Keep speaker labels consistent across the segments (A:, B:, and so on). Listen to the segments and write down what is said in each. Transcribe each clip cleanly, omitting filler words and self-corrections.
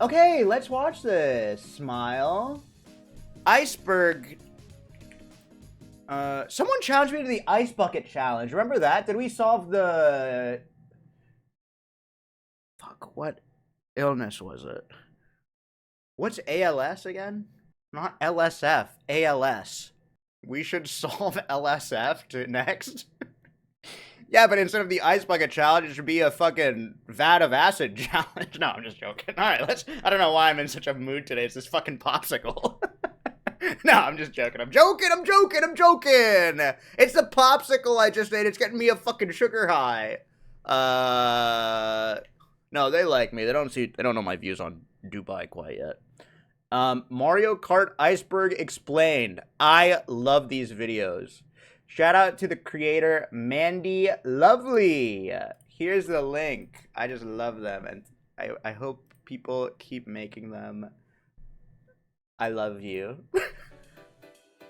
A: Okay, let's watch this. Smile. Iceberg. Someone challenged me to the ice bucket challenge. Remember that? Did we solve the... Fuck, what illness was it? What's ALS again? Not LSF, ALS. We should solve LSF next. Yeah, but instead of the ice bucket challenge, it should be a fucking vat of acid challenge. No, I'm just joking. All right, I don't know why I'm in such a mood today. It's this fucking popsicle. No, I'm just joking. I'm joking. It's the popsicle I just ate. It's getting me a fucking sugar high. No, they like me. They don't know my views on Dubai quite yet. Mario Kart Iceberg Explained. I love these videos. Shout out to the creator, Mandy Lovely. Here's the link. I just love them, and I hope people keep making them. I love you.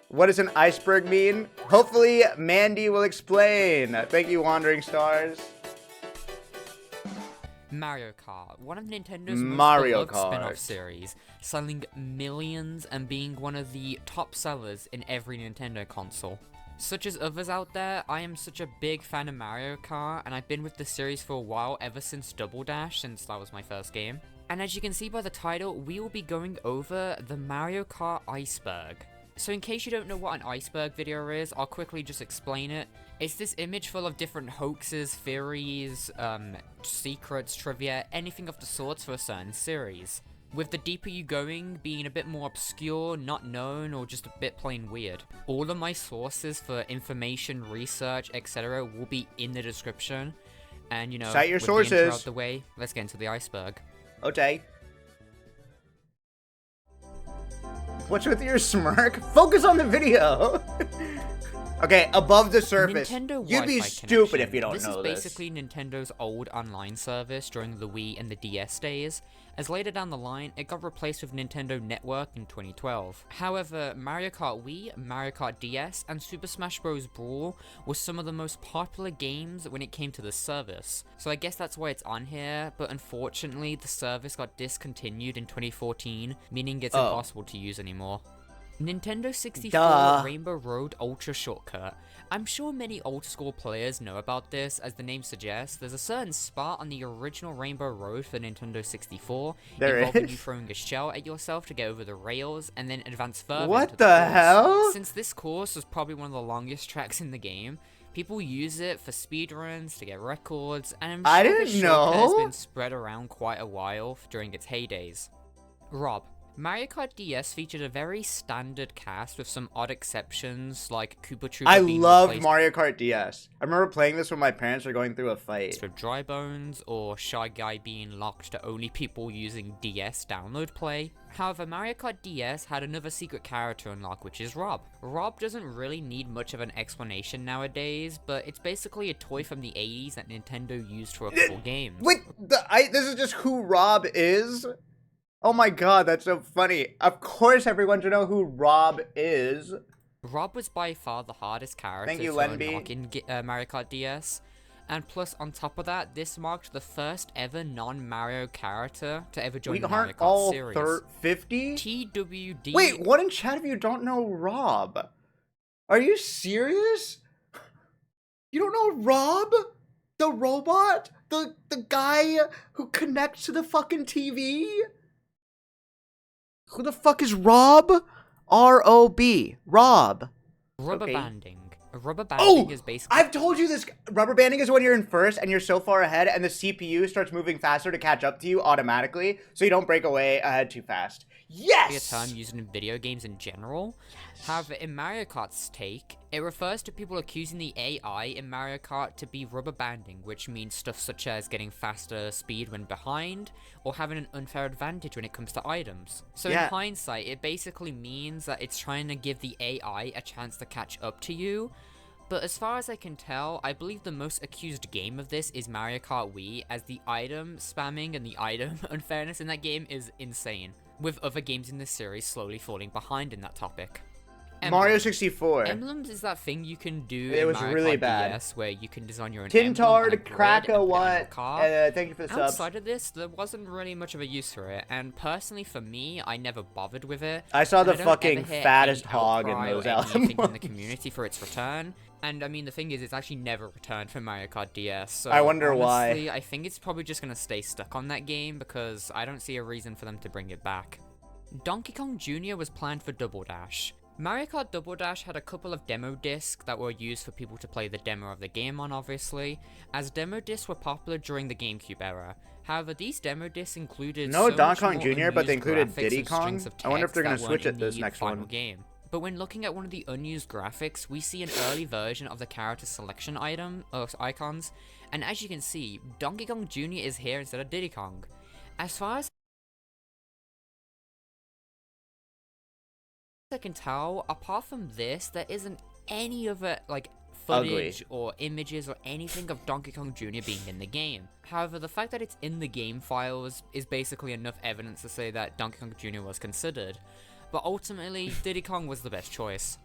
A: What does an iceberg mean? Hopefully, Mandy will explain. Thank you, Wandering Stars.
B: Mario Kart, one of Nintendo's
A: Mario
B: most beloved
A: Kart
B: spin-off series, selling millions and being one of the top sellers in every Nintendo console. Such as others out there, I am such a big fan of Mario Kart, and I've been with the series for a while, ever since Double Dash, since that was my first game. And as you can see by the title, we will be going over the Mario Kart Iceberg. So in case you don't know what an iceberg video is, I'll quickly just explain it. It's this image full of different hoaxes, theories, secrets, trivia, anything of the sorts for a certain series. With the deeper you going being a bit more obscure, not known, or just a bit plain weird. All of my sources for information, research, etc. will be in the description. And you know,
A: cite your
B: with
A: sources.
B: The intro out the way, let's get into the iceberg.
A: Okay. What's with your smirk? Focus on the video. Okay, above the surface.
B: Nintendo
A: You'd be
B: Wi-Fi
A: stupid
B: connection.
A: if you don't
B: this
A: know
B: is
A: this.
B: basically Nintendo's old online service during the Wii and the DS days, as later down the line, it got replaced with Nintendo Network in 2012. However, Mario Kart Wii, Mario Kart DS, and Super Smash Bros. Brawl were some of the most popular games when it came to the service. So I guess that's why it's on here, but unfortunately, the service got discontinued in 2014, meaning it's impossible to use anymore. Nintendo 64 Rainbow Road Ultra Shortcut. I'm sure many old school players know about this, as the name suggests. There's a certain spot on the original Rainbow Road for Nintendo 64 involving you throwing a shell at yourself to get over the rails and then advance further.
A: What the hell?
B: Since this course was probably one of the longest tracks in the game, people use it for speedruns, to get records, and I'm sure this shortcut has been spread around quite a while during its heydays. Rob. Mario Kart DS featured a very standard cast with some odd exceptions, like Koopa Troopa
A: I
B: being
A: loved
B: replaced
A: Mario Kart DS. I remember playing this when my parents were going through a fight.
B: with Dry Bones, or Shy Guy being locked to only people using DS download play. However, Mario Kart DS had another secret character unlock, which is Rob. Rob doesn't really need much of an explanation nowadays, but it's basically a toy from the 80s that Nintendo used for a couple games.
A: Wait, this is just who Rob is? Oh my god, that's so funny. Of course everyone should know who Rob is.
B: Rob was by far the hardest character
A: Thank you,
B: to
A: Lenby.
B: unlock in Mario Kart DS. And plus, on top of that, this marked the first ever non-Mario character to ever join the Mario Kart
A: all
B: series.
A: 50?
B: TWD.
A: Wait, what in chat if you don't know Rob? Are you serious? You don't know Rob? The robot? The guy who connects to the fucking TV? Who the fuck is Rob? R-O-B. Rob.
B: Rubber
A: Okay.
B: banding. Rubber banding is basically...
A: I've told you this. Rubber banding is when you're in first and you're so far ahead and the CPU starts moving faster to catch up to you automatically so you don't break away ahead too fast. Yes!
B: a term used in video games in general. However, in Mario Kart's take, it refers to people accusing the AI in Mario Kart to be rubber banding, which means stuff such as getting faster speed when behind, or having an unfair advantage when it comes to items. So in hindsight, it basically means that it's trying to give the AI a chance to catch up to you. But as far as I can tell, I believe the most accused game of this is Mario Kart Wii, as the item spamming and the item unfairness in that game is insane, with other games in this series slowly falling behind in that topic.
A: Mario
B: Emblems.
A: 64.
B: Emblems is that thing you can do
A: It
B: in
A: was
B: Mario
A: really
B: Kart
A: bad.
B: DS where you can design your own emblem on a
A: Tintard,
B: grid and put
A: Kraka,
B: it on your
A: what?
B: car.
A: Thank you for the subs.
B: Outside of this, there wasn't really much of a use for it, and personally for me, I never bothered with it.
A: I saw the
B: And I don't
A: fucking
B: ever hear
A: fattest
B: any
A: hog in
B: outcry or
A: those
B: anything in the
A: albums.
B: community for its return. And I mean, the thing is, it's actually never returned for Mario Kart DS. So
A: I wonder why.
B: honestly, I think it's probably just gonna stay stuck on that game because I don't see a reason for them to bring it back. Donkey Kong Jr. was planned for Double Dash. Mario Kart Double Dash had a couple of demo discs that were used for people to play the demo of the game on, obviously, as demo discs were popular during the GameCube era. However, these demo discs included
A: No
B: so
A: Donkey
B: much
A: Kong
B: more
A: Jr., but they
B: unused
A: included
B: graphics
A: Diddy
B: and
A: Kong?
B: strings of
A: I wonder if they're
B: text
A: gonna
B: that
A: switch
B: weren't
A: it this
B: in the
A: next
B: final
A: one.
B: game. But when looking at one of the unused graphics, we see an early version of the character selection icons, and as you can see, Donkey Kong Jr. is here instead of Diddy Kong. As far as I can tell, apart from this, there isn't any other footage or images or anything of Donkey Kong Jr. being in the game. However, the fact that it's in the game files is basically enough evidence to say that Donkey Kong Jr. was considered. But ultimately, Diddy Kong was the best choice.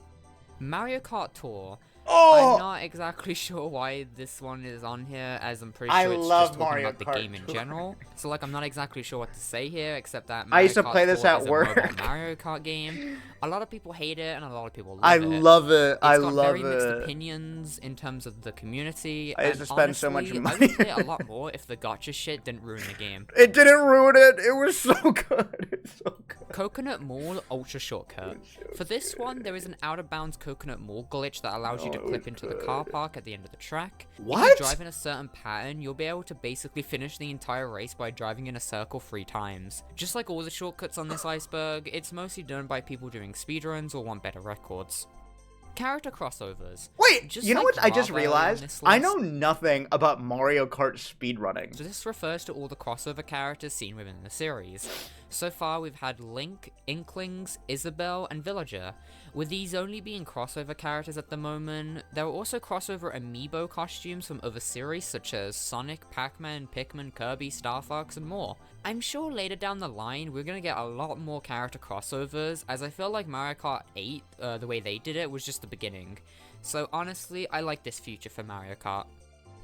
B: Mario Kart Tour.
A: Oh!
B: I'm not exactly sure why this one is on here, as I'm pretty
A: I
B: sure it's
A: love
B: just talking
A: Mario
B: about the
A: Kart
B: game in
A: Tour.
B: general. So I'm not exactly sure what to say here, except that
A: I
B: Mario
A: used to
B: Kart
A: play this
B: Tour
A: at
B: is
A: work.
B: a mobile Mario Kart game. A lot of people hate it, and a lot of people love
A: I
B: it.
A: love it. I
B: It's got
A: love
B: very mixed
A: it.
B: opinions in terms of the community.
A: I used
B: and
A: to spend so much
B: honestly,
A: money.
B: I would play it a lot more if the gotcha shit didn't ruin the game.
A: It didn't ruin it. It was so good. It's so good.
B: Coconut Mall Ultra Shortcut. For this one, there is an out-of-bounds Coconut Mall glitch that allows you to clip into the car park at the end of the track.
A: What?
B: If you drive in a certain pattern, you'll be able to basically finish the entire race by driving in a circle 3 times. Just like all the shortcuts on this iceberg, it's mostly done by people doing speedruns or want better records. Character crossovers.
A: Wait,
B: Just
A: you know
B: like
A: what I just
B: Lava on
A: realized?
B: this
A: I
B: list.
A: know nothing about Mario Kart speedrunning.
B: So this refers to all the crossover characters seen within the series. So far we've had Link, Inklings, Isabelle, and Villager. With these only being crossover characters at the moment, there are also crossover amiibo costumes from other series such as Sonic, Pac-Man, Pikmin, Kirby, Star Fox, and more. I'm sure later down the line we're gonna get a lot more character crossovers, as I feel like Mario Kart 8, the way they did it, was just the beginning. So honestly, I like this future for Mario Kart.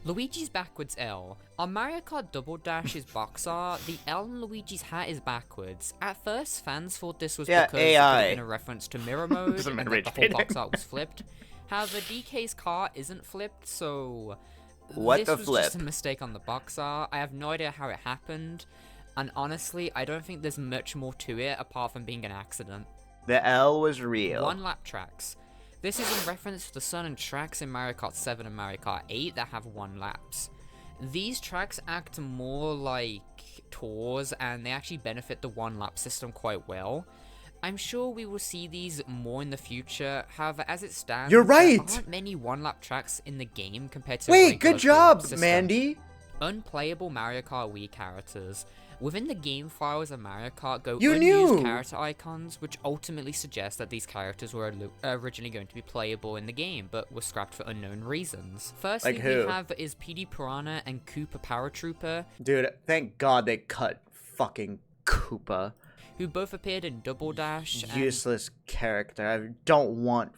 B: Luigi's backwards L. On Mario Kart Double Dash's box art, the L in Luigi's hat is backwards. At first, fans thought this was because it
A: AI.
B: could have been a reference to mirror mode
A: Doesn't
B: and
A: matter
B: that
A: which
B: the whole
A: painting.
B: box art was flipped. However, DK's car isn't flipped, so
A: What
B: this
A: the
B: was
A: flip?
B: just a mistake on the box art. I have no idea how it happened, and honestly, I don't think there's much more to it apart from being an accident.
A: The L was real.
B: One lap tracks. This is in reference to the certain tracks in Mario Kart 7 and Mario Kart 8 that have 1 laps. These tracks act more like tours, and they actually benefit the 1 lap system quite well. I'm sure we will see these more in the future, however, as it stands,
A: You're right!
B: there aren't many 1 lap tracks in the game compared to
A: Wait,
B: regular
A: good job,
B: 2-lap system.
A: Mandy.
B: Unplayable Mario Kart Wii characters. Within the game files of Mario Kart go
A: You
B: unused
A: knew!
B: character icons, which ultimately suggest that these characters were originally going to be playable in the game, but were scrapped for unknown reasons. Firstly,
A: Like
B: we
A: who?
B: have is PD Piranha and Koopa Paratrooper,
A: Dude, thank God they cut fucking Koopa.
B: who both appeared in Double Dash. and
A: Useless character. I don't want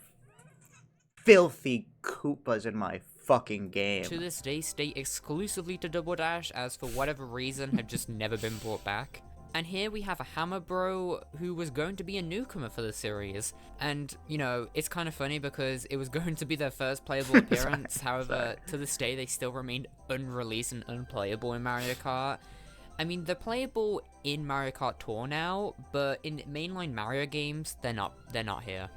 A: filthy Koopas in my fucking game.
B: to this day stay exclusively to Double Dash, as for whatever reason have just never been brought back. And here we have a Hammer Bro who was going to be a newcomer for the series. And, you know, it's kind of funny because it was going to be their first playable appearance. However, to this day, they still remained unreleased and unplayable in Mario Kart. I mean, they're playable in Mario Kart Tour now, but in mainline Mario games, they're not here.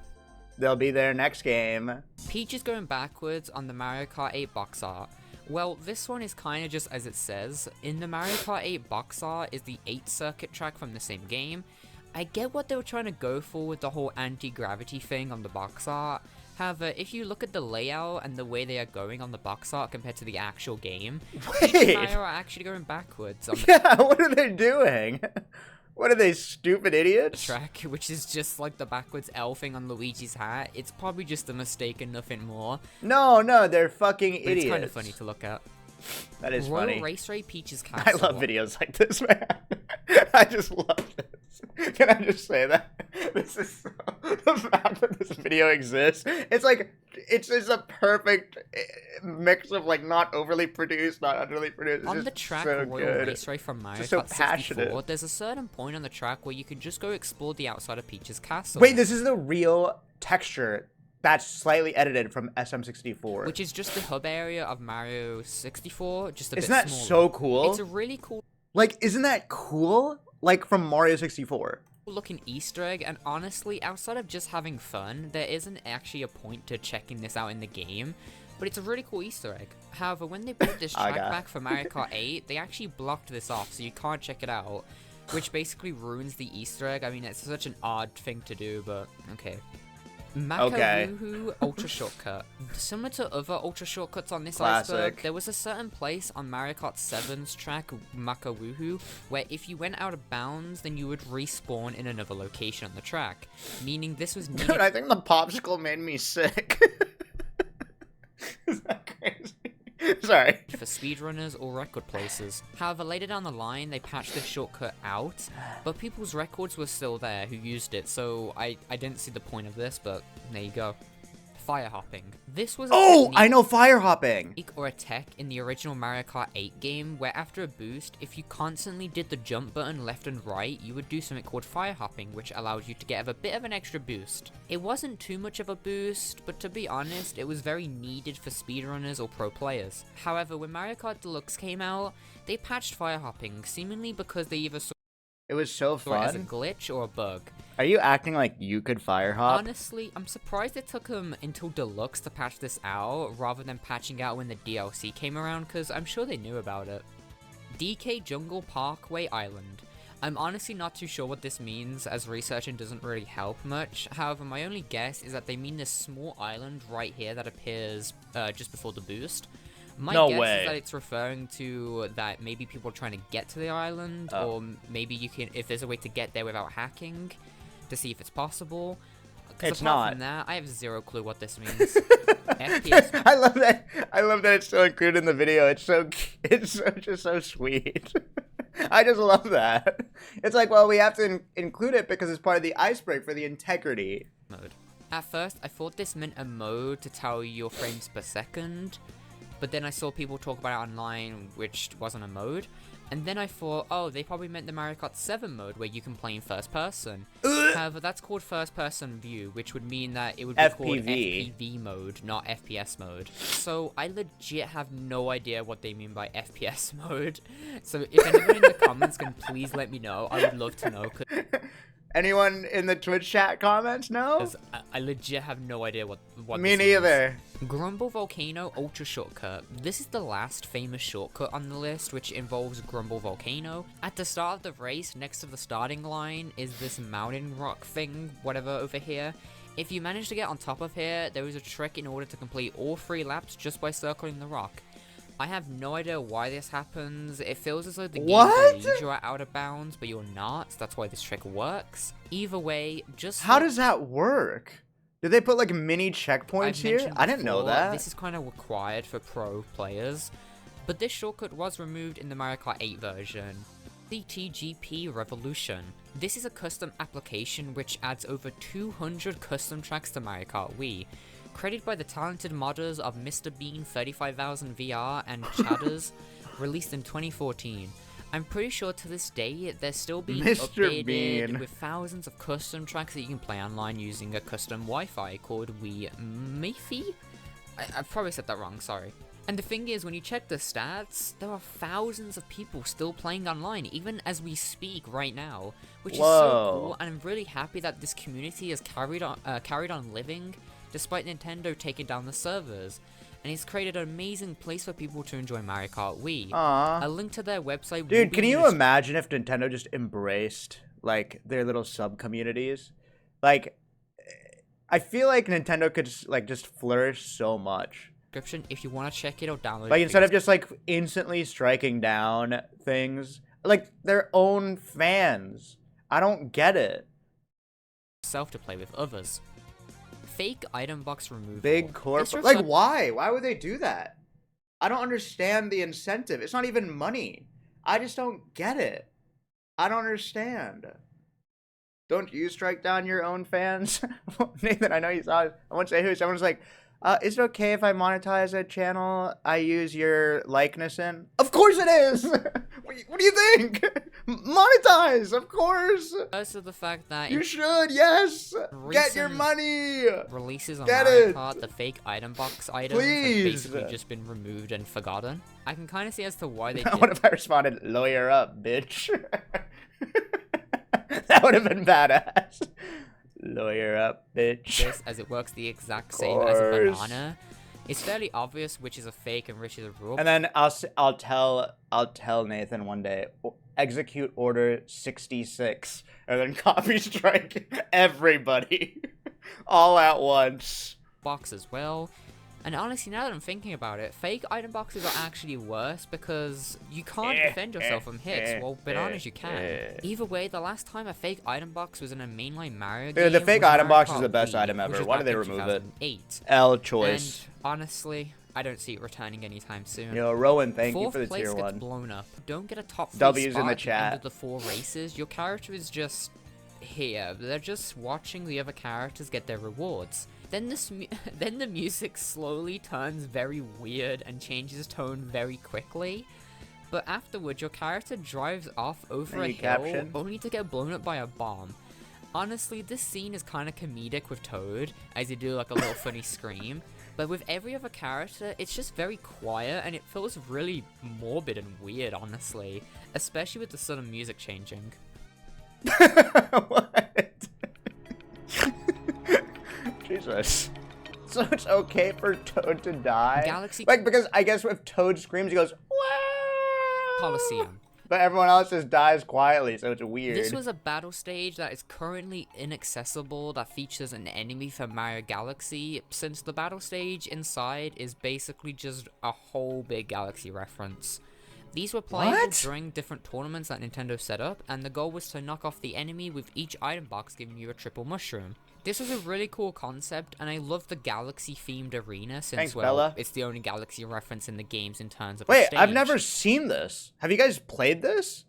A: They'll be there next game.
B: Peach is going backwards on the Mario Kart 8 box art. Well, this one is kind of just as it says. In the Mario Kart 8 box art is the 8 circuit track from the same game. I get what they were trying to go for with the whole anti-gravity thing on the box art. However, if you look at the layout and the way they are going on the box art compared to the actual game, Peach and
A: Wait!
B: Mario are actually going backwards on the
A: Yeah, what are they doing? What are they, stupid idiots?
B: track, which is just like the backwards L thing on Luigi's hat. It's probably just a mistake and nothing more,
A: No, they're fucking
B: but
A: idiots.
B: it's kind of funny to look at.
A: That is
B: Royal
A: funny.
B: Raceway Peach's
A: I
B: Castle.
A: love videos like this, man. I just love this. Can I just say that this is the fact that this video exists? It's like it's just a perfect mix of like not overly produced, not underly produced. It's
B: On
A: just
B: the track
A: so
B: Royal
A: good.
B: Raceway from Mario
A: Just so
B: Kart 64,
A: passionate.
B: there's a certain point on the track where you can just go explore the outside of Peach's castle.
A: Wait, this is the real texture that's slightly edited from SM64.
B: Which is just the hub area of Mario 64, just a bit
A: Isn't that
B: smaller.
A: so cool?
B: It's a really cool
A: Like, isn't that cool? Like from Mario 64.
B: looking Easter egg, and honestly, outside of just having fun, there isn't actually a point to checking this out in the game, but it's a really cool Easter egg. However, when they brought this track back for Mario Kart 8, they actually blocked this off, so you can't check it out, which basically ruins the Easter egg. I mean, it's such an odd thing to do, but okay. Woohoo Ultra Shortcut. Similar to other Ultra Shortcuts on this iceberg, there was a certain place on Mario Kart 7's track, Woohoo, where if you went out of bounds, then you would respawn in another location on the track. Meaning this was needed.
A: Dude, I think the popsicle made me sick. Is that crazy? Sorry.
B: For speedrunners or record places. However, later down the line, they patched this shortcut out, but people's records were still there who used it, so I didn't see the point of this, but there you go. Fire hopping. This was
A: I know fire hopping!
B: Or a tech in the original Mario Kart 8 game, where after a boost, if you constantly did the jump button left and right, you would do something called fire hopping, which allowed you to get a bit of an extra boost. It wasn't too much of a boost, but to be honest, it was very needed for speedrunners or pro players. However, when Mario Kart Deluxe came out, they patched fire hopping, seemingly because they either saw
A: it was so
B: it as a
A: fun.
B: glitch or a bug.
A: Are you acting like you could fire hop?
B: Honestly, I'm surprised it took them until Deluxe to patch this out, rather than patching out when the DLC came around, because I'm sure they knew about it. DK Jungle Parkway Island. I'm honestly not too sure what this means, as researching doesn't really help much. However, my only guess is that they mean this small island right here that appears just before the boost. My guess is that it's referring to that maybe people are trying to get to the island, or maybe you can, if there's a way to get there without hacking, to see if it's possible.
A: It's
B: apart
A: not.
B: From that, I have zero clue what this means. FPS.
A: I love that. I love that it's still included in the video. It's just so sweet. I just love that. It's like, well, we have to include it because it's part of the iceberg for the integrity
B: Mode. At first, I thought this meant a mode to tell you your frames per second, but then I saw people talk about it online, which wasn't a mode. And then I thought, oh, they probably meant the Mario Kart 7 mode, where you can play in first person. However, that's called first person view, which would mean that it would be called FPV mode, not FPS mode. So I legit have no idea what they mean by FPS mode. So if anyone in the comments can please let me know, I would love to know.
A: Anyone in the Twitch chat comments know?
B: I legit have no idea what
A: Me
B: this
A: neither.
B: means. Grumble Volcano Ultra Shortcut. This is the last famous shortcut on the list, which involves Grumble Volcano. At the start of the race, next to the starting line, is this mountain rock thing, whatever, over here. If you manage to get on top of here, there is a trick in order to complete all 3 laps just by circling the rock. I have no idea why this happens. It feels as though the game believes you are out of bounds, but you're not. So that's why this trick works. Either way, just
A: how does that work? Did they put like mini checkpoints here? I didn't know that.
B: This is kind of required for pro players, but this shortcut was removed in the Mario Kart 8 version. CTGP Revolution. This is a custom application which adds over 200 custom tracks to Mario Kart Wii. Credited by the talented modders of Mr. Bean 35000 VR and Chatters, released in 2014. I'm pretty sure to this day they're still being updated with thousands of custom tracks that you can play online using a custom Wi-Fi called Wii Mifi? I probably said that wrong, sorry. And the thing is, when you check the stats, there are thousands of people still playing online, even as we speak right now, which is so cool, and I'm really happy that this community has carried on living, despite Nintendo taking down the servers, and it's created an amazing place for people to enjoy Mario Kart Wii. A link to their website.
A: Dude, can you imagine if Nintendo just embraced like their little sub communities? Like, I feel like Nintendo could just flourish so much.
B: If you want to check it or download it.
A: Like, instead of just like instantly striking down things, like their own fans. I don't get it.
B: Self to play with others. Fake item box removal.
A: Big corporate. Like, why? Why would they do that? I don't understand the incentive. It's not even money. I just don't get it. I don't understand. Don't you strike down your own fans? Nathan, I know you saw it. I won't say who. Someone's like, is it okay if I monetize a channel I use your likeness in? Of course it is! What do you think? Monetize, of course!
B: Also the fact that
A: You should, yes! Get your
B: recent
A: money!
B: releases on
A: Get
B: Mario
A: it!
B: Kart, the fake item box items
A: Please!
B: have basically just been removed and forgotten. I can kind of see as to why they
A: What
B: did.
A: if I responded, lawyer up, bitch? That would have been badass. Lawyer up, bitch.
B: This, as it works the exact same as a banana. It's fairly obvious which is a fake and which is a real.
A: And then I'll tell Nathan one day, execute order 66, and then copy strike everybody all at once.
B: Box as well. And honestly, now that I'm thinking about it, fake item boxes are actually worse because you can't defend yourself from hits, while bananas you can. Either way, the last time a fake item box was in a mainline Mario game,
A: The fake
B: was
A: item
B: Mario
A: box is
B: Kart
A: the best
B: Wii,
A: item
B: which
A: ever.
B: was
A: Why
B: back
A: did they
B: in
A: remove it?
B: 2008.
A: L choice.
B: And honestly, I don't see it returning anytime soon.
A: Yo, Rowan, thank you
B: Fourth
A: for the
B: place
A: tier
B: gets
A: 1.
B: blown up. Don't get a top 3
A: W's
B: spot
A: in the
B: at the end
A: chat.
B: of the 4 races. Your character is just here. They're just watching the other characters get their rewards. Then then the music slowly turns very weird and changes tone very quickly. But afterwards, your character drives off over a hill, only to get blown up by a bomb. Honestly, this scene is kind of comedic with Toad, as you do like a little funny scream. But with every other character, it's just very quiet, and it feels really morbid and weird, honestly. Especially with the sudden music changing.
A: What? Jesus. So it's okay for Toad to die?
B: Galaxy
A: Like, because I guess if Toad screams, he goes, "Wah!"
B: Coliseum.
A: But everyone else just dies quietly, so it's weird.
B: This was a battle stage that is currently inaccessible that features an enemy from Mario Galaxy, since the battle stage inside is basically just a whole big Galaxy reference. These were playable during different tournaments that Nintendo set up, and the goal was to knock off the enemy with each item box giving you a triple mushroom. This was a really cool concept, and I love the Galaxy-themed arena since, well, it's the only Galaxy reference in the games in terms of a
A: Wait,
B: stage.
A: I've never seen this. Have you guys played this?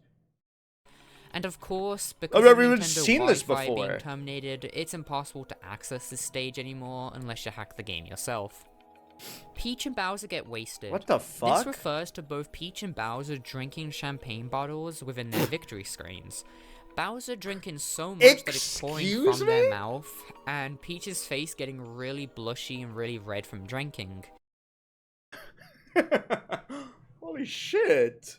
B: And of course, because
A: I've never
B: of
A: even
B: Nintendo
A: seen this
B: Wi-Fi
A: before.
B: being terminated, it's impossible to access this stage anymore unless you hack the game yourself. Peach and Bowser get wasted.
A: What the fuck?
B: This refers to both Peach and Bowser drinking champagne bottles within their victory screens. Bowser drinking so much that it's pouring from their mouth, and Peach's face getting really blushy and really red from drinking.
A: Holy shit.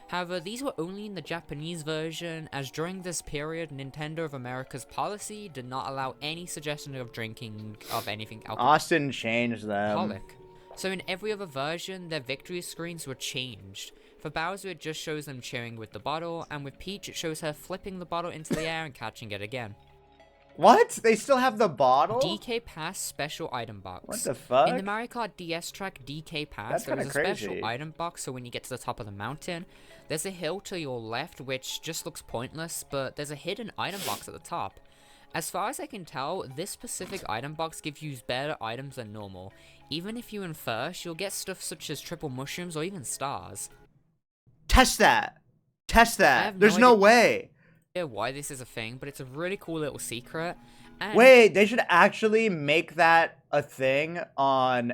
B: However, these were only in the Japanese version, as during this period, Nintendo of America's policy did not allow any suggestion of drinking of anything
A: Austin changed them.
B: alcoholic. So in every other version, their victory screens were changed. For Bowser, it just shows them cheering with the bottle, and with Peach, it shows her flipping the bottle into the air and catching it again.
A: What? They still have the bottle?
B: DK Pass special item box.
A: What the fuck?
B: In the Mario Kart DS track DK Pass, there is a special item box, so when you get to the top of the mountain, there's a hill to your left which just looks pointless, but there's a hidden item box at the top. As far as I can tell, this specific item box gives you better items than normal. Even if you win first, you'll get stuff such as triple mushrooms or even stars.
A: Test that. Test that. There's no way.
B: Why this is a thing, but it's a really cool little secret. And
A: wait, they should actually make that a thing on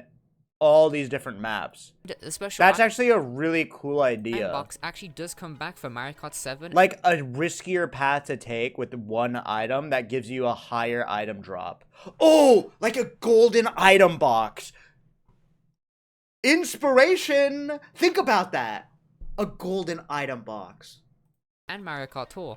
A: all these different maps. That's actually a really cool idea.
B: Box actually does come back for Mario Kart 7.
A: Like a riskier path to take with one item that gives you a higher item drop. Oh, like a golden item box. Inspiration. Think about that. A golden item box.
B: And Mario Kart Tour.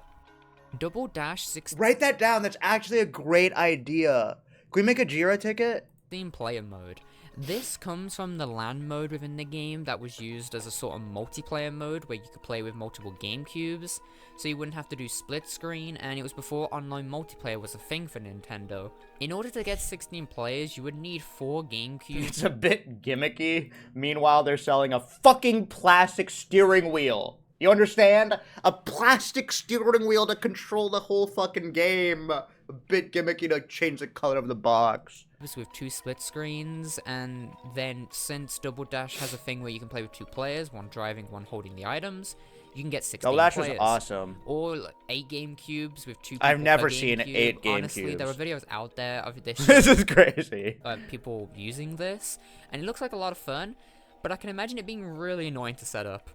B: Double Dash 16.
A: Write that down. That's actually a great idea. Can we make a Jira ticket?
B: Player mode. This comes from the LAN mode within the game that was used as a sort of multiplayer mode where you could play with multiple game cubes, so you wouldn't have to do split screen, and it was before online multiplayer was a thing for Nintendo. In order to get 16 players, you would need 4 game cubes.
A: It's a bit gimmicky. Meanwhile, they're selling a fucking plastic steering wheel. You understand? A plastic steering wheel to control the whole fucking game. A bit gimmicky to change the color of the box.
B: With 2 split screens, and then since Double Dash has a thing where you can play with 2 players, one driving, one holding the items, You can get 16
A: Double Dash
B: players.
A: is awesome.
B: Or like, 8 game cubes with 2 people
A: I've never
B: per
A: seen
B: GameCube.
A: 8 game
B: Honestly,
A: cubes.
B: there are videos out there of this
A: This is crazy.
B: people using this, and it looks like a lot of fun, but I can imagine it being really annoying to set up.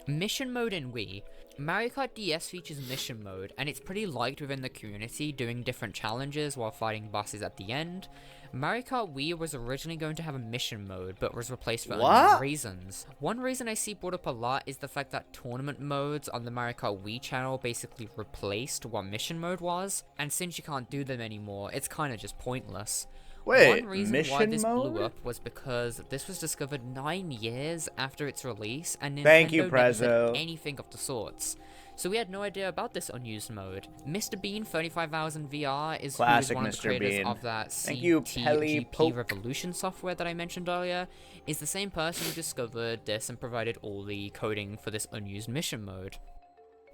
B: Mission mode in Wii. Mario Kart DS features mission mode, and it's pretty liked within the community, doing different challenges while fighting bosses at the end. Mario Kart Wii was originally going to have a mission mode, but was replaced for unknown reasons. One reason I see brought up a lot is the fact that tournament modes on the Mario Kart Wii channel basically replaced what mission mode was, and since you can't do them anymore, it's kind of just pointless.
A: Wait,
B: one reason
A: mission
B: why this
A: mode?
B: blew up was because this was discovered 9 years after its release, and Nintendo
A: Thank you,
B: never said
A: Prezzo.
B: anything of the sorts. So we had no idea about this unused mode. Mr. Bean 35,000 VR is who is one of the
A: Mr.
B: creators
A: Bean.
B: of that
A: Thank you, Pelly
B: CTGP
A: Poke.
B: Revolution software that I mentioned earlier, is the same person who discovered this and provided all the coding for this unused mission mode.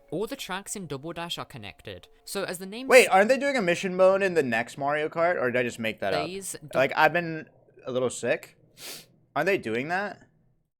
B: All the tracks in Double Dash are connected. So as the name
A: Wait, aren't they doing a mission mode in the next Mario Kart, or did I just make that up? Like, I've been a little sick. Aren't they doing that?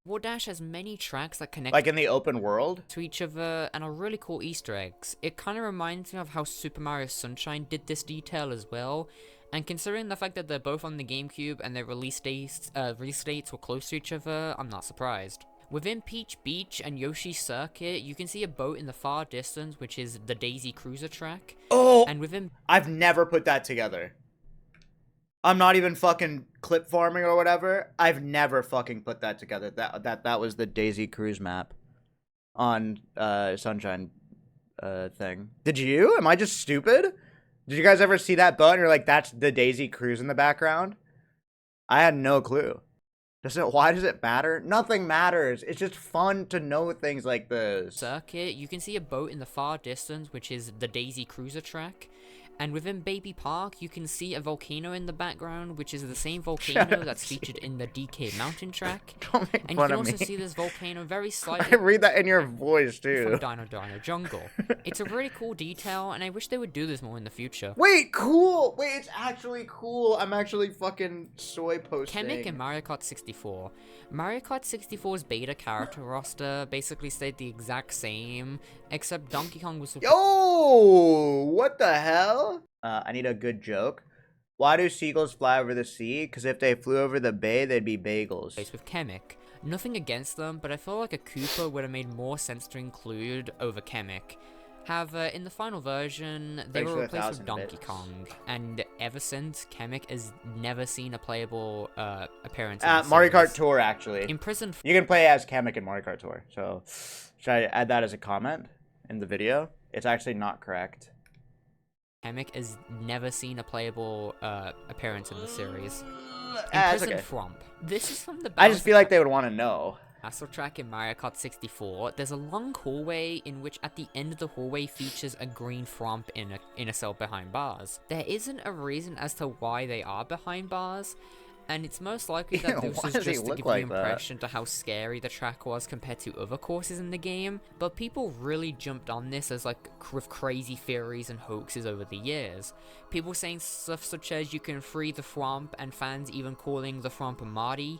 B: Double Dash has many tracks that connect
A: Like in the open world?
B: to each other and are really cool Easter eggs. It kind of reminds me of how Super Mario Sunshine did this detail as well. And considering the fact that they're both on the GameCube and their release dates were close to each other, I'm not surprised. Within Peach Beach and Yoshi Circuit, you can see a boat in the far distance, which is the Daisy Cruiser track.
A: Oh!
B: And within...
A: I've never put that together. I'm not even fucking clip farming or whatever. I've never fucking put that together. That was the Daisy Cruise map on Sunshine thing. Did you? Am I just stupid? Did you guys ever see that boat and you're like, that's the Daisy Cruise in the background? I had no clue. Why does it matter? Nothing matters. It's just fun to know things like this.
B: Circuit, you can see a boat in the far distance, which is the Daisy Cruiser track. And within Baby Park, you can see a volcano in the background, which is the same volcano that's featured in the DK Mountain track.
A: Don't make
B: And you
A: fun
B: can
A: of
B: also
A: me.
B: see this volcano very slightly...
A: I read that in your voice, too.
B: from Dino Jungle. It's a really cool detail, and I wish they would do this more in the future.
A: Wait, cool! Wait, it's actually cool. I'm actually fucking soy posting.
B: Kamek and Mario Kart 64. Mario Kart 64's beta character roster basically stayed the exact same, except Donkey Kong was...
A: Yo! What the hell? I need a good joke. Why do seagulls fly over the sea? Because if they flew over the bay, they'd be bagels.
B: With Kamek. Nothing against them, but I feel like a Koopa would have made more sense to include over Kamek. However, in the final version, they were replaced with Donkey Kong, and ever since, Kamek has never seen a playable appearance in the
A: Mario Kart
B: series.
A: Tour, actually.
B: Imprisoned
A: You can play as Kamek in Mario Kart Tour. So, should I add that as a comment in the video? It's actually not correct.
B: Kamek has never seen a playable appearance in the series.
A: It's
B: Imprisoned
A: okay.
B: Fromp. This is from the
A: I just feel like they would want to know.
B: Castle track in Mario Kart 64. There's a long hallway in which at the end of the hallway features a green Fromp in a cell behind bars. There isn't a reason as to why they are behind bars, and it's most likely that this
A: Why
B: was
A: does he
B: just to
A: look
B: give
A: like
B: the
A: that?
B: impression to how scary the track was compared to other courses in the game, but people really jumped on this as like with crazy theories and hoaxes over the years. People saying stuff such as you can free the Fromp, and fans even calling the Fromp Marty,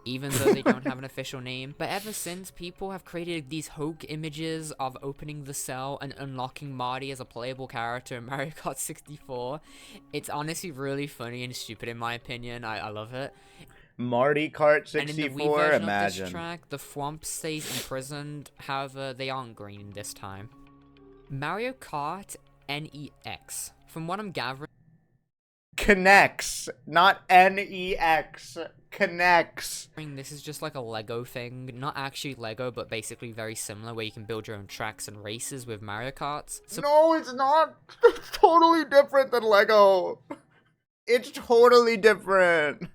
B: even though they don't have an official name. But ever since, people have created these hoax images of opening the cell and unlocking Marty as a playable character in Mario Kart 64. It's honestly really funny and stupid in my opinion. I love it.
A: Marty Kart
B: And in the Wii
A: 64,
B: version of
A: imagine.
B: this track, the Fromp stays imprisoned, however, they aren't green this time. Mario Kart NEX. From what I'm gathering,
A: Connects, not N-E-X. Connects.
B: this is just like a Lego thing. Not actually Lego, but basically very similar, where you can build your own tracks and races with Mario Karts. So
A: No, it's not. It's totally different than Lego. It's totally different.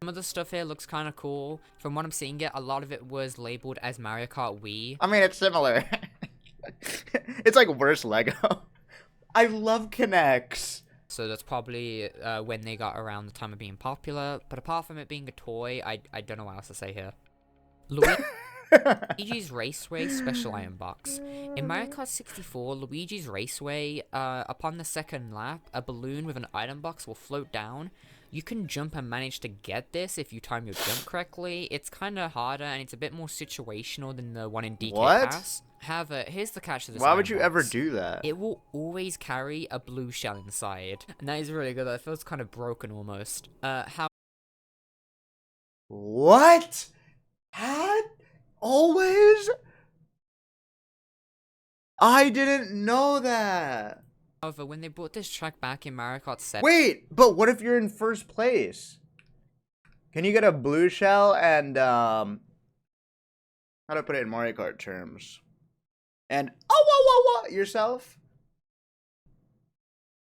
B: some of the stuff here looks kind of cool. From what I'm seeing it, a lot of it was labeled as Mario Kart Wii.
A: I mean, it's similar. It's like worse Lego. I love Connects.
B: So that's probably when they got around the time of being popular. But apart from it being a toy, I don't know what else to say here. Luigi's Raceway Special Item Box. In Mario Kart 64, Luigi's Raceway, upon the second lap, a balloon with an item box will float down. You can jump and manage to get this if you time your jump correctly. It's kind of harder and it's a bit more situational than the one in DK
A: What?
B: Pass. However, here's the catch to this.
A: Why would you
B: iron
A: ever
B: box.
A: do that?
B: It will always carry a blue shell inside. And that is really good. That feels kind of broken almost.
A: What? Had? Always? I didn't know that.
B: However, when they brought this track back in Mario Kart 7...
A: Wait, but what if you're in first place? Can you get a blue shell and, how do I put it in Mario Kart terms? And, yourself?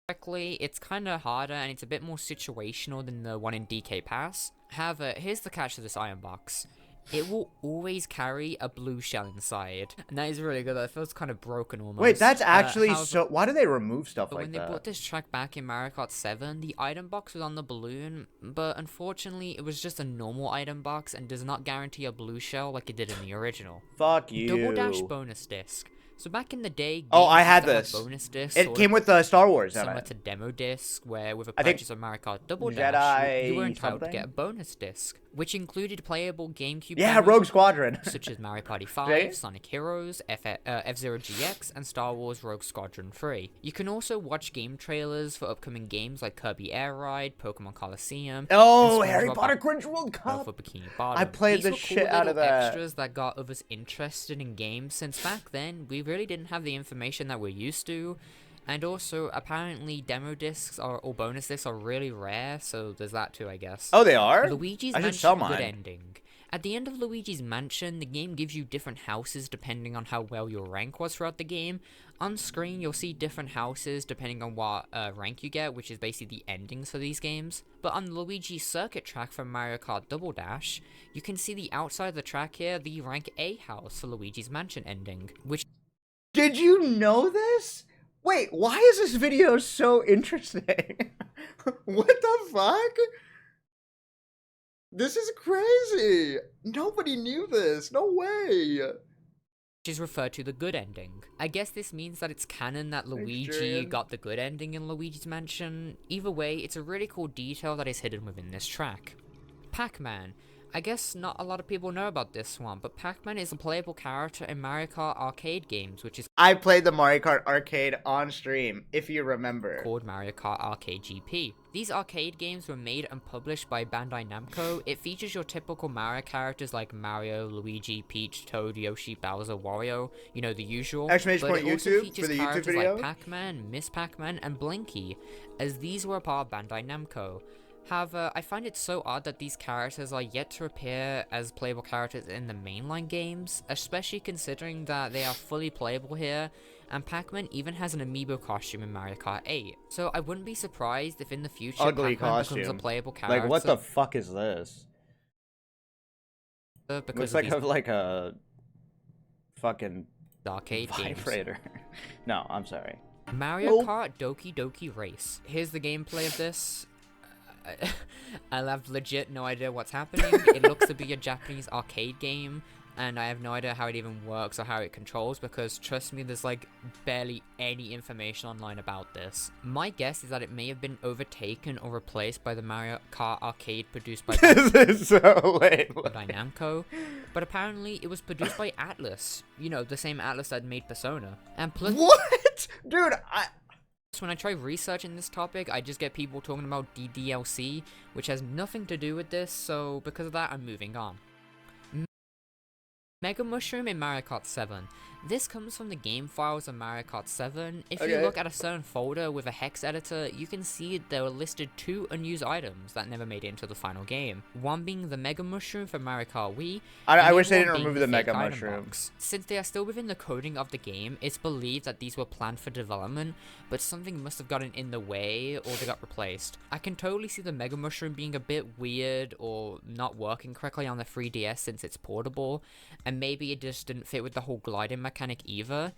B: Correctly, it's kind of harder and it's a bit more situational than the one in DK Pass. However, here's the catch to this iron box. It will always carry a blue shell inside. And that is really good. That feels kind of broken almost.
A: Wait, that's actually
B: however,
A: so... Why do they remove stuff like
B: when they brought this track back in Mario Kart 7, the item box was on the balloon, but unfortunately, it was just a normal item box and does not guarantee a blue shell like it did in the original.
A: Fuck you.
B: Double Dash bonus disc. So back in the day,
A: oh, I had
B: games used to
A: this.
B: have bonus discs.
A: It came with Star Wars,
B: similar to demo disc, where with a
A: I think
B: purchase of Mario Kart Double Dash, you were entitled to
A: something?
B: get a bonus disc, which included playable GameCube
A: Yeah,
B: demos,
A: Rogue Squadron.
B: such as Mario Party 5,
A: Right?
B: Sonic Heroes, F-Zero GX, and Star Wars Rogue Squadron 3. You can also watch game trailers for upcoming games like Kirby Air Ride, Pokemon Coliseum,
A: Oh,
B: and
A: Harry
B: SpongeBob
A: Potter Cringe World Cup.
B: for Bikini Bottom.
A: I played
B: These
A: the
B: were
A: shit
B: cool
A: out of
B: little
A: that.
B: extras that got us interested in games, since back then we really didn't have the information that we're used to, and also apparently demo discs or bonus discs are really rare, so there's that too, I guess.
A: Oh, they are?
B: Luigi's
A: I should
B: Mansion
A: sell
B: good
A: mine.
B: ending. At the end of Luigi's Mansion, the game gives you different houses depending on how well your rank was throughout the game. On screen, you'll see different houses depending on what rank you get, which is basically the endings for these games. But on Luigi's circuit track from Mario Kart Double Dash, you can see the outside of the track here, the rank A house for Luigi's Mansion ending, which...
A: Did you know this? Wait, why is this video so interesting? What the fuck? This is crazy. Nobody knew this. No way.
B: is referred to the good ending. I guess this means that it's canon that Luigi
A: Julian.
B: got the good ending in Luigi's Mansion. Either way, it's a really cool detail that is hidden within this track. Pac-Man. I guess not a lot of people know about this one, but Pac-Man is a playable character in Mario Kart arcade games, which is
A: I played the Mario Kart arcade on stream, if you remember.
B: called Mario Kart Arcade GP. These arcade games were made and published by Bandai Namco. It features your typical Mario characters like Mario, Luigi, Peach, Toad, Yoshi, Bowser, Wario, you know, the usual.
A: Exclamation
B: But
A: point
B: it also
A: YouTube
B: features
A: for the YouTube
B: characters
A: video.
B: like Pac-Man, Miss Pac-Man, and Blinky, as these were a part of Bandai Namco. However, I find it so odd that these characters are yet to appear as playable characters in the mainline games, especially considering that they are fully playable here, and Pac-Man even has an amiibo costume in Mario Kart 8. So I wouldn't be surprised if in the future
A: Ugly
B: Pac-Man becomes a
A: costume.
B: playable character.
A: Like, what the fuck is this?
B: Because
A: Looks
B: of
A: like a fucking
B: these arcade games.
A: vibrator. No, I'm sorry.
B: Mario Kart Doki Doki Race. Here's the gameplay of this. I have legit no idea what's happening. It looks to be a Japanese arcade game, and I have no idea how it even works or how it controls, because trust me, there's like barely any information online about this. My guess is that it may have been overtaken or replaced by the Mario Kart arcade produced by
A: This is so late.
B: Bandai Namco, but apparently it was produced by Atlas, you know, the same Atlas that made Persona. And plus,
A: What? Dude,
B: when I try researching this topic, I just get people talking about DDLC, which has nothing to do with this, so because of that, I'm moving on. Mega Mushroom in Mario Kart 7. This comes from the game files of Mario Kart 7. If you look at a certain folder with a hex editor, you can see there were listed 2 unused items that never made it into the final game. One being the Mega Mushroom for Mario Kart Wii.
A: I
B: and
A: wish
B: the
A: they
B: other
A: didn't
B: one
A: remove
B: being
A: the
B: fake
A: Mega
B: item
A: Mushroom.
B: box. Since they are still within the coding of the game, it's believed that these were planned for development, but something must have gotten in the way or they got replaced. I can totally see the Mega Mushroom being a bit weird or not working correctly on the 3DS since it's portable, and maybe it just didn't fit with the whole gliding mechanic either.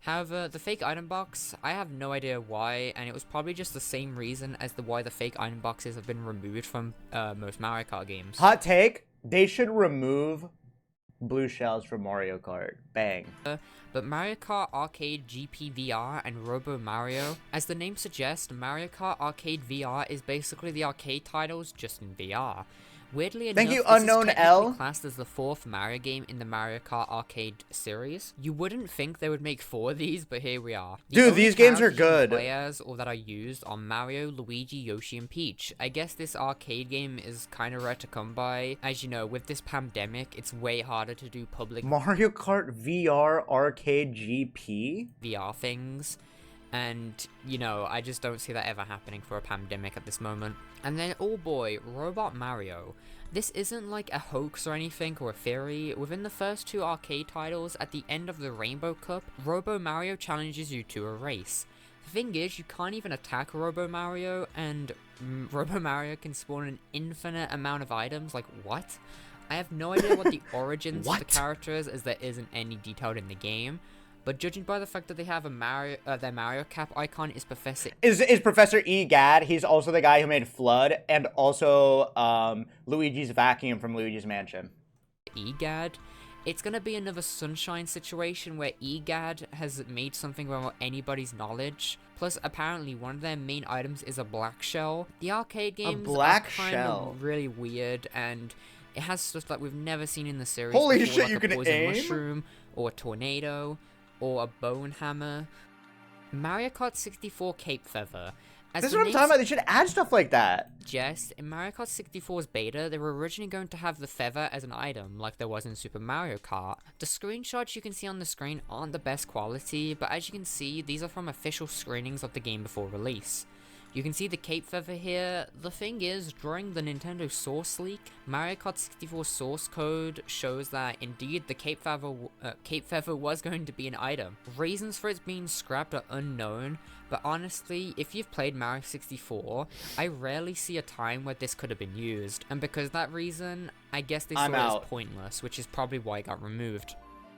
B: However, the fake item box, I have no idea why, and it was probably just the same reason as the why the fake item boxes have been removed from most Mario Kart games.
A: hot take, they should remove blue shells from Mario Kart. Bang.
B: But Mario Kart Arcade GP VR and Robo Mario, as the name suggests, Mario Kart Arcade VR is basically the arcade titles just in VR. Weirdly enough,
A: you,
B: this
A: Unknown
B: is technically
A: L.
B: classed as the 4th Mario game in the Mario Kart Arcade series. You wouldn't think they would make 4 of these, but here we are.
A: Dude, these games are good.
B: Players or that are used are Mario, Luigi, Yoshi, and Peach. I guess this arcade game is kind of rare to come by. As you know, with this pandemic, it's way harder to do public
A: Mario Kart VR Arcade GP?
B: VR things. And, you know, I just don't see that ever happening for a pandemic at this moment. And then, oh boy, Robot Mario. This isn't like a hoax or anything or a theory. Within the first 2 arcade titles, at the end of the Rainbow Cup, Robo Mario challenges you to a race. The thing is, you can't even attack Robo Mario, and Robo Mario can spawn an infinite amount of items. Like, what? I have no idea what the origins of the character is, as there isn't any detailed in the game. But judging by the fact that they have a their Mario Cap icon is Professor
A: is Professor Egad. He's also the guy who made Flood and also Luigi's Vacuum from Luigi's Mansion.
B: Egad. It's gonna be another Sunshine situation where Egad has made something without anybody's knowledge. Plus, apparently, one of their main items is a black shell. The arcade games are kind of really weird, and it has stuff that we've never seen in the series.
A: Holy
B: before,
A: shit!
B: like
A: You can aim?
B: Mushroom or a tornado. Or a bone hammer. Mario Kart 64 Cape Feather.
A: This is what I'm talking about. They should add stuff like that.
B: Just in Mario Kart 64's beta, they were originally going to have the feather as an item, like there was in Super Mario Kart. The screenshots you can see on the screen aren't the best quality, but as you can see, these are from official screenings of the game before release. You can see the Cape Feather here. The thing is, during the Nintendo source leak, Mario Kart 64 source code shows that indeed the Cape Feather was going to be an item. Reasons for its being scrapped are unknown, but honestly, if you've played Mario 64, I rarely see a time where this could have been used, and because of that reason, I guess they saw it as pointless, which is probably why it got removed.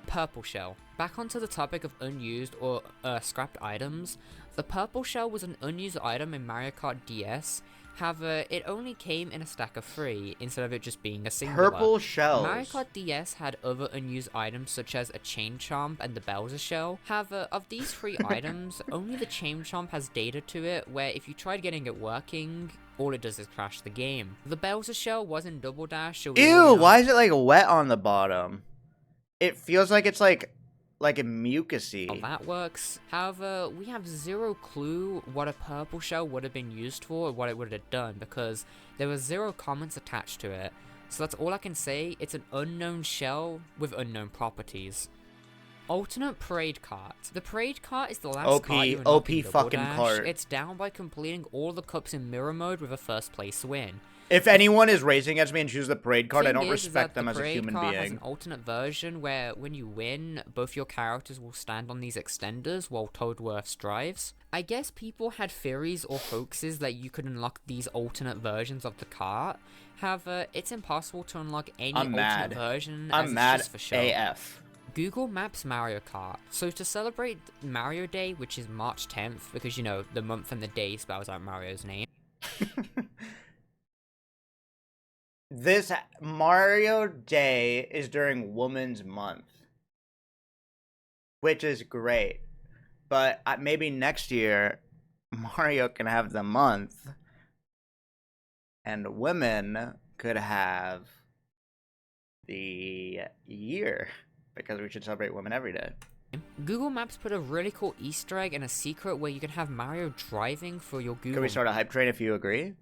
B: Purple Shell. Back onto the topic of unused or scrapped items, the Purple Shell was an unused item in Mario Kart DS, however, it only came in a stack of 3, instead of it just being a singular.
A: Purple Shells.
B: Mario Kart DS had other unused items such as a Chain Chomp and the Bowser Shell, however, of these 3 items, only the Chain Chomp has data to it, where if you tried getting it working, all it does is crash the game. The Bowser Shell was in Double Dash, so
A: ew, why is it like wet on the bottom? It feels like it's like a mucusy.
B: How that works. However, we have zero clue what a purple shell would have been used for or what it would have done because there were 0 comments attached to it. So that's all I can say. It's an unknown shell with unknown properties. Alternate Parade Cart. The Parade Cart is the last cart you unlock in Double Dash.
A: Cart.
B: It's down by completing all the cups in mirror mode with a first place win.
A: If anyone is racing against me and chooses the parade card, I don't respect them as a human being.
B: The parade cart has an alternate version where when you win, both your characters will stand on these extenders while Toadworth drives. I guess people had theories or hoaxes that you could unlock these alternate versions of the cart. However, it's impossible to unlock any alternate version as it's just for show.
A: AF.
B: Google Maps Mario Kart. So to celebrate Mario Day, which is March 10th, because you know, the month and the day spells out Mario's name.
A: This Mario Day is during Women's Month, which is great. But maybe next year, Mario can have the month, and women could have the year, because we should celebrate women every day.
B: Google Maps put a really cool Easter egg and a secret where you can have Mario driving for your Google.
A: Can we start a hype train if you agree?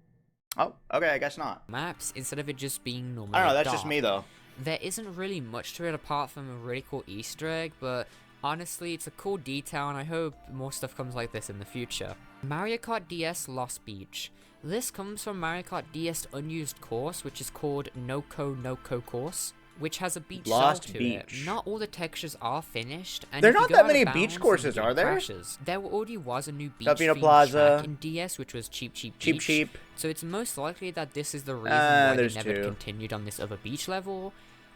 A: Oh, okay, I guess not.
B: Maps instead of it just being normally
A: I don't know, that's
B: dark.
A: just me though.
B: There isn't really much to it apart from a really cool Easter egg, but honestly, it's a cool detail and I hope more stuff comes like this in the future. Mario Kart DS Lost Beach. This comes from Mario Kart DS Unused course, which is called No-Ko course, which has a beach
A: Lost
B: cell to
A: Beach.
B: it. Not all the textures are finished, and
A: there are
B: if you
A: not
B: go
A: that
B: out
A: many
B: of
A: beach
B: bounds,
A: courses,
B: the
A: are
B: game
A: there?
B: crashes. There already was a new beach
A: Delfino
B: themed
A: Plaza.
B: track in DS, which was cheap.
A: Cheap.
B: So it's most likely that this is the reason why they
A: there's
B: never
A: 2.
B: continued on this other beach level.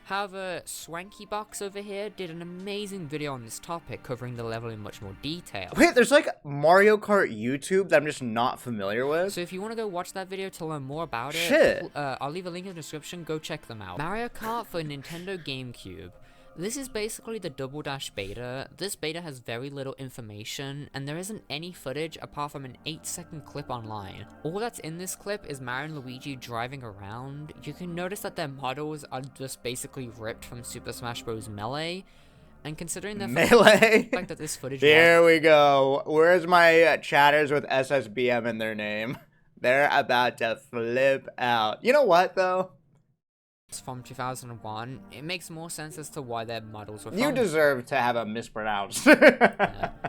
B: However, Swanky Box over here did an amazing video on this topic, covering the level in much more detail.
A: Wait, there's like Mario Kart YouTube that I'm just not familiar with.
B: So if you want to go watch that video to learn more about
A: Shit.
B: it, I'll leave a link in the description, go check them out. Mario Kart for Nintendo GameCube. This is basically the Double Dash beta. This beta has very little information, and there isn't any footage apart from an 8-second clip online. All that's in this clip is Mario and Luigi driving around. You can notice that their models are just basically ripped from Super Smash Bros. Melee, and considering the fact that this footage
A: Here we go. Where's my chatters with SSBM in their name? They're about to flip out. You know what, though?
B: From 2001, it makes more sense as to why their models were
A: You deserve to have a mispronounced.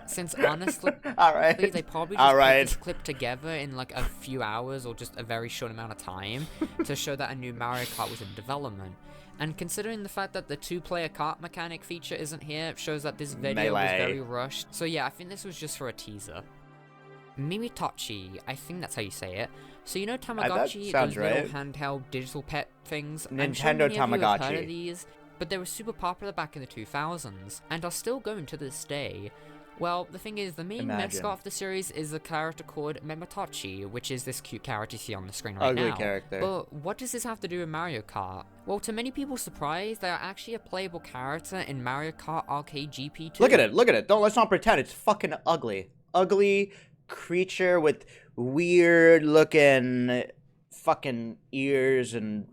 B: Since honestly,
A: Alright.
B: they probably just put this clip together in like a few hours or just a very short amount of time to show that a new Mario Kart was in development. And considering the fact that the 2-player kart mechanic feature isn't here, it shows that this video was very rushed. So yeah, I think this was just for a teaser. Tamagotchi, I think that's how you say it. So you know Tamagotchi, those little handheld digital pet things?
A: Nintendo Tamagotchi.
B: Heard of these, but they were super popular back in the 2000s, and are still going to this day. Well, the thing is, the main mascot of the series is a character called Tamagotchi, which is this cute character you see on the screen right now.
A: Ugly character.
B: But what does this have to do with Mario Kart? Well, to many people's surprise, they are actually a playable character in Mario Kart Arcade GP2.
A: Look at it, look at it. Let's not pretend. It's fucking ugly. Ugly creature with weird looking fucking ears and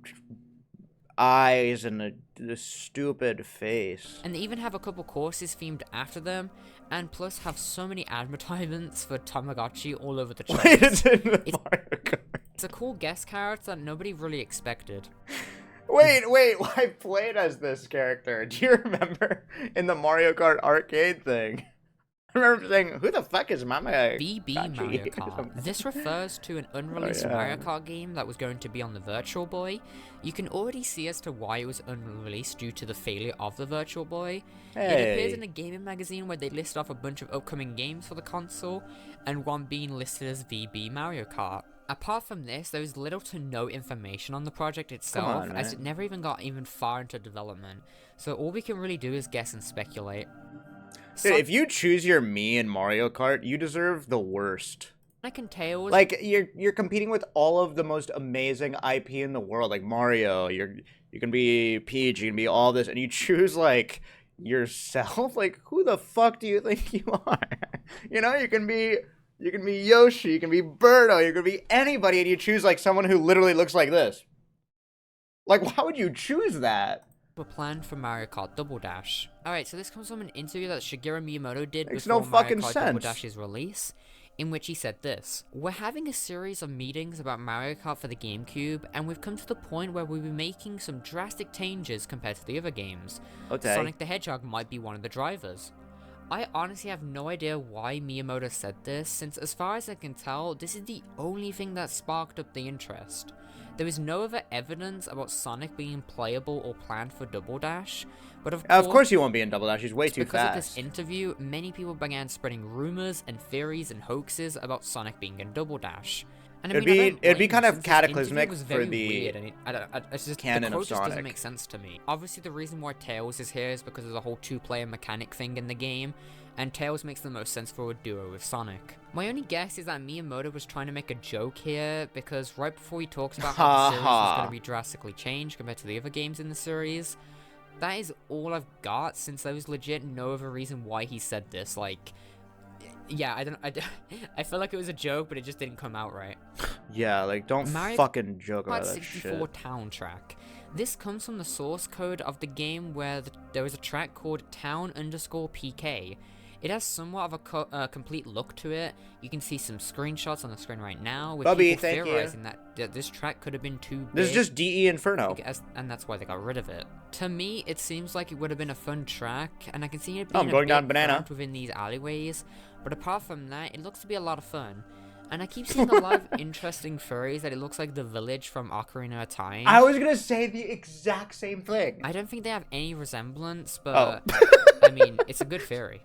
A: eyes and a stupid face.
B: And they even have a couple courses themed after them, and plus have so many advertisements for Tamagotchi all over the charts.
A: Wait, it's in the Mario Kart.
B: It's a cool guest character that nobody really expected.
A: Wait, I played as this character. Do you remember in the Mario Kart arcade thing? I remember saying, who the fuck is
B: VB Mario Kart. This refers to an unreleased Mario Kart game that was going to be on the Virtual Boy. You can already see as to why it was unreleased due to the failure of the Virtual Boy. It appears in a gaming magazine where they list off a bunch of upcoming games for the console, and one being listed as VB Mario Kart. Apart from this, there is little to no information on the project itself, as it never even got far into development. So all we can really do is guess and speculate.
A: Dude, if you choose your me in Mario Kart, you deserve the worst.
B: Sonic and Tails.
A: Like you're competing with all of the most amazing IP in the world, like Mario. You can be Peach, you can be all this, and you choose like yourself. Like who the fuck do you think you are? You know, you can be Yoshi, you can be Birdo, you can be anybody, and you choose like someone who literally looks like this. Like why would you choose that?
B: Were planned for Mario Kart Double Dash. Alright, so this comes from an interview that Shigeru Miyamoto did before Mario Kart Double Dash's release, in which he said this: "We're having a series of meetings about Mario Kart for the GameCube, and we've come to the point where we'll be making some drastic changes compared to the other games. Sonic the Hedgehog might be one of the drivers." I honestly have no idea why Miyamoto said this, since as far as I can tell, this is the only thing that sparked up the interest. There is no other evidence about Sonic being playable or planned for Double Dash, but of course
A: he won't be in Double Dash, he's way too fast.
B: Because of this interview, many people began spreading rumors and theories and hoaxes about Sonic being in Double Dash. And
A: it'd be kind of cataclysmic for the
B: canon of Sonic. Just doesn't make sense to me. Obviously, the reason why Tails is here is because of the whole 2-player mechanic thing in the game, and Tails makes the most sense for a duo with Sonic. My only guess is that Miyamoto was trying to make a joke here, because right before he talks about how the series is going to be drastically changed compared to the other games in the series, that is all I've got, since there was legit no other reason why he said this. Like, yeah, I feel like it was a joke, but it just didn't come out right.
A: Yeah, like, don't fucking joke about that
B: 64
A: shit.
B: Town track. This comes from the source code of the game where there was a track called town_PK. It has somewhat of a complete look to it. You can see some screenshots on the screen right now with people theorizing that this track could have been too big.
A: This is just DE Inferno.
B: And that's why they got rid of it. To me, it seems like it would have been a fun track, and I can see it being
A: I'm going down banana
B: within these alleyways. But apart from that, it looks to be a lot of fun. And I keep seeing a lot of interesting furries that it looks like the village from Ocarina of Time.
A: I was gonna say the exact same thing.
B: I don't think they have any resemblance, but I mean, it's a good fairy.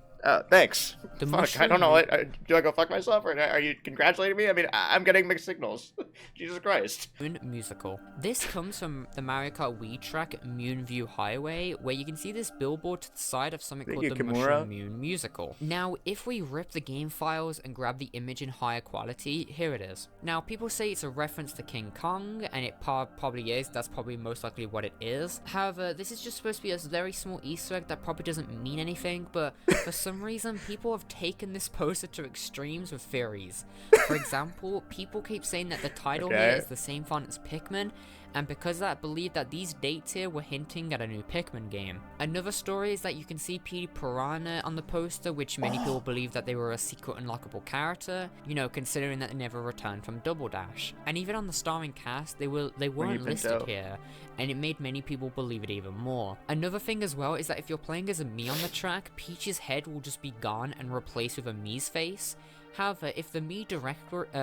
A: Thanks.
B: The
A: Fuck, I don't know. Do I go fuck myself, or are you congratulating me? I mean, I'm getting mixed signals. Jesus Christ.
B: Moon Musical. This comes from the Mario Kart Wii track Moonview Highway, where you can see this billboard to the side of something
A: Thank
B: called
A: you,
B: the
A: Kimura.
B: Mushroom Moon Musical. Now, if we rip the game files and grab the image in higher quality, here it is. Now, people say it's a reference to King Kong, and it probably is. That's probably most likely what it is. However, this is just supposed to be a very small Easter egg that probably doesn't mean anything, but for some reason, people have taken this poster to extremes with theories. For example, people keep saying that the title here is the same font as Pikmin, and because of that, believe that these dates here were hinting at a new Pikmin game. Another story is that you can see Petey Piranha on the poster, which many people believe that they were a secret unlockable character, you know, considering that they never returned from Double Dash. And even on the starring cast, they weren't listed here, and it made many people believe it even more. Another thing as well is that if you're playing as a Mii on the track, Peach's head will just be gone and replaced with a Mii's face. However, if the Mii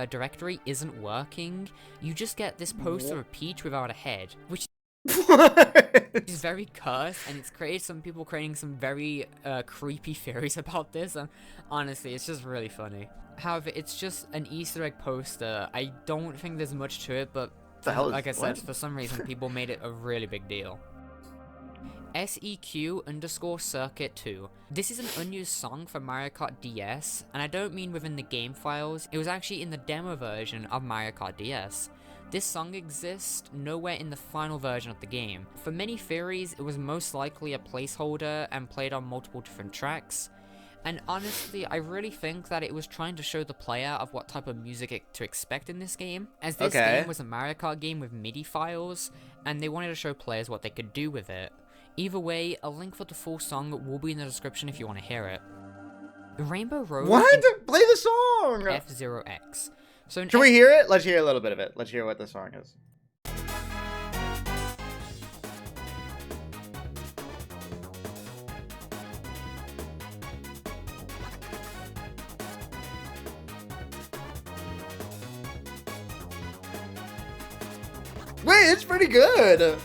B: directory isn't working, you just get this poster of Peach without a head, which is very cursed, and it's created some people creating some very creepy theories about this, and honestly, it's just really funny. However, it's just an Easter egg poster. I don't think there's much to it, but like I said, for some reason, people made it a really big deal. SEQ_Circuit 2. This is an unused song for Mario Kart DS, and I don't mean within the game files, it was actually in the demo version of Mario Kart DS. This song exists nowhere in the final version of the game. For many theories, it was most likely a placeholder and played on multiple different tracks. And honestly, I really think that it was trying to show the player of what type of music to expect in this game, as this game was a Mario Kart game with MIDI files, and they wanted to show players what they could do with it. Either way, a link for the full song will be in the description if you want to hear it. Rainbow Road.
A: What? Play the song!
B: F0X. So
A: should we hear it? Let's hear a little bit of it. Let's hear what the song is. Wait, it's pretty good.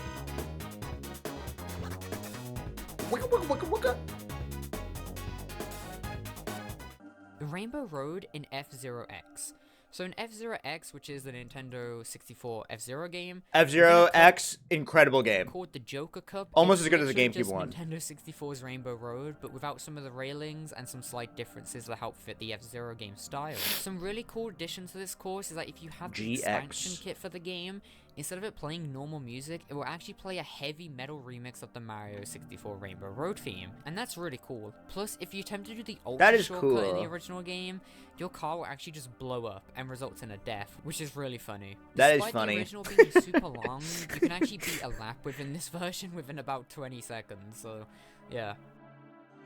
B: Rainbow Road in F0X. So in F0X, which is the Nintendo 64 F-Zero game.
A: F-Zero X, incredible game.
B: Called the Joker Cup.
A: Almost as good as the GameCube one.
B: Nintendo 64's Rainbow Road, but without some of the railings and some slight differences that help fit the F-Zero game style. Some really cool additions to this course is that if you have the expansion kit for the game, instead of it playing normal music, it will actually play a heavy metal remix of the Mario 64 Rainbow Road theme, and that's really cool. Plus, if you attempt to do the ultra shortcut in the original game, your car will actually just blow up and results in a death, which is really funny.
A: Despite
B: the original being super long, you can actually beat a lap within this version within about 20 seconds, so yeah.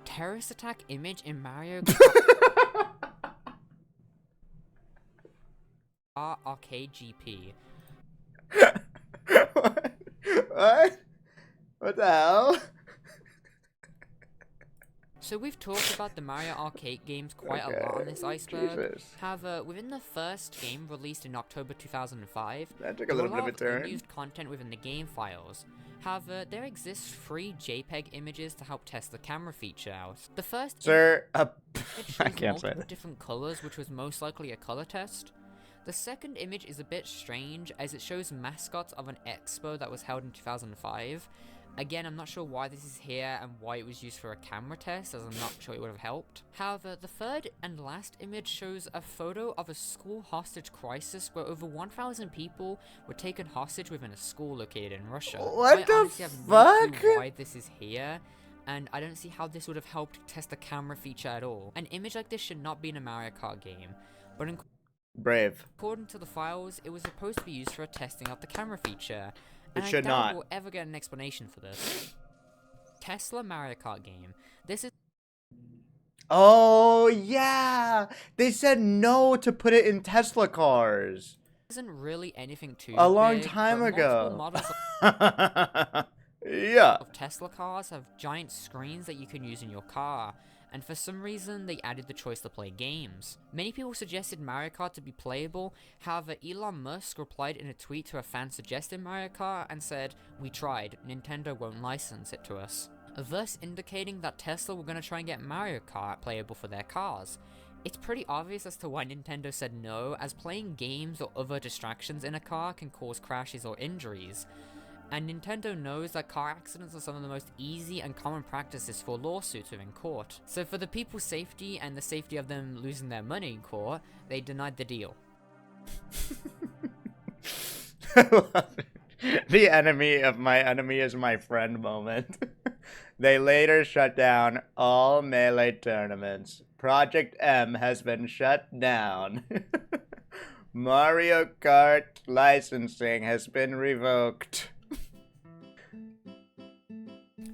B: Terrorist attack image in Mario Kart Arcade GP.
A: What? What the hell?
B: So we've talked about the Mario Arcade games quite a lot on this iceberg. However, within the first game released in October 2005,
A: that took a little bit of a turn.
B: Unused content within the game files. However, there exists free JPEG images to help test the camera feature out. The first
A: I can't say
B: multiple
A: that.
B: different colors, which was most likely a color test. The second image is a bit strange, as it shows mascots of an expo that was held in 2005. Again, I'm not sure why this is here and why it was used for a camera test, as I'm not sure it would have helped. However, the third and last image shows a photo of a school hostage crisis where over 1,000 people were taken hostage within a school located in Russia.
A: What the
B: honestly have no clue why this is here, and I don't see how this would have helped test the camera feature at all. An image like this should not be in a Mario Kart game, but
A: Brave.
B: according to the files, it was supposed to be used for testing out the camera feature. And
A: It should
B: I doubt
A: not.
B: we'll ever get an explanation for this. Tesla Mario Kart game. This is
A: Oh, yeah. They said no to put it in Tesla cars.
B: isn't really anything too
A: A long
B: big,
A: time
B: but
A: ago.
B: multiple models
A: Yeah.
B: of Tesla cars have giant screens that you can use in your car, and for some reason they added the choice to play games. Many people suggested Mario Kart to be playable, however Elon Musk replied in a tweet to a fan suggesting Mario Kart and said, "We tried, Nintendo won't license it to us." thus indicating that Tesla were going to try and get Mario Kart playable for their cars. It's pretty obvious as to why Nintendo said no, as playing games or other distractions in a car can cause crashes or injuries. And Nintendo knows that car accidents are some of the most easy and common practices for lawsuits within court. So for the people's safety and the safety of them losing their money in court, they denied the deal.
A: I love it. The enemy of my enemy is my friend moment. They later shut down all Melee tournaments. Project M has been shut down. Mario Kart licensing has been revoked.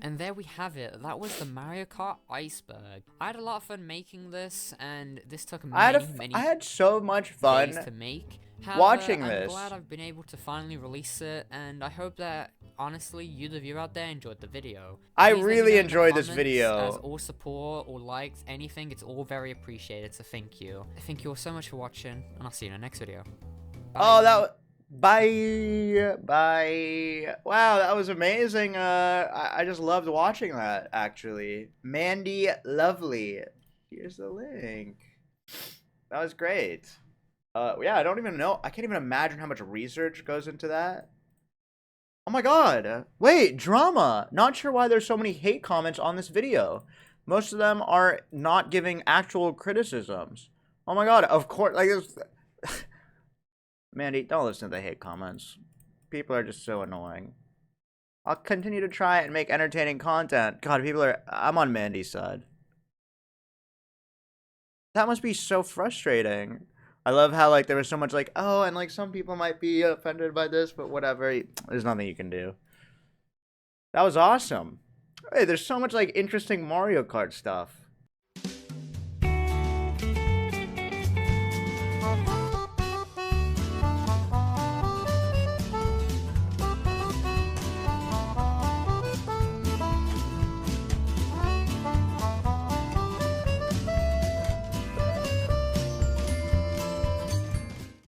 B: And there we have it. That was the Mario Kart Iceberg. I had a lot of fun making this, and this took many
A: I had so much fun
B: days to make. However,
A: watching
B: I'm
A: this.
B: glad I've been able to finally release it, and I hope that, honestly, you, the viewer out there, enjoyed the video.
A: I
B: Please let me
A: really
B: know in the
A: enjoyed this
B: comments,
A: video.
B: As all support or likes, anything, it's all very appreciated, so thank you. Thank you all so much for watching, and I'll see you in the next video. Bye.
A: Bye. Wow, that was amazing. I just loved watching that, actually. Mandy Lovely. Here's the link. That was great. Yeah, I don't even know. I can't even imagine how much research goes into that. Oh my god. Wait, drama. Not sure why there's so many hate comments on this video. Most of them are not giving actual criticisms. Oh my god, of course. Like, Mandy, don't listen to the hate comments. People are just so annoying. I'll continue to try and make entertaining content. God, I'm on Mandy's side. That must be so frustrating. I love how, like, there was so much, like, oh, and, like, some people might be offended by this, but whatever. There's nothing you can do. That was awesome. Hey, there's so much, like, interesting Mario Kart stuff.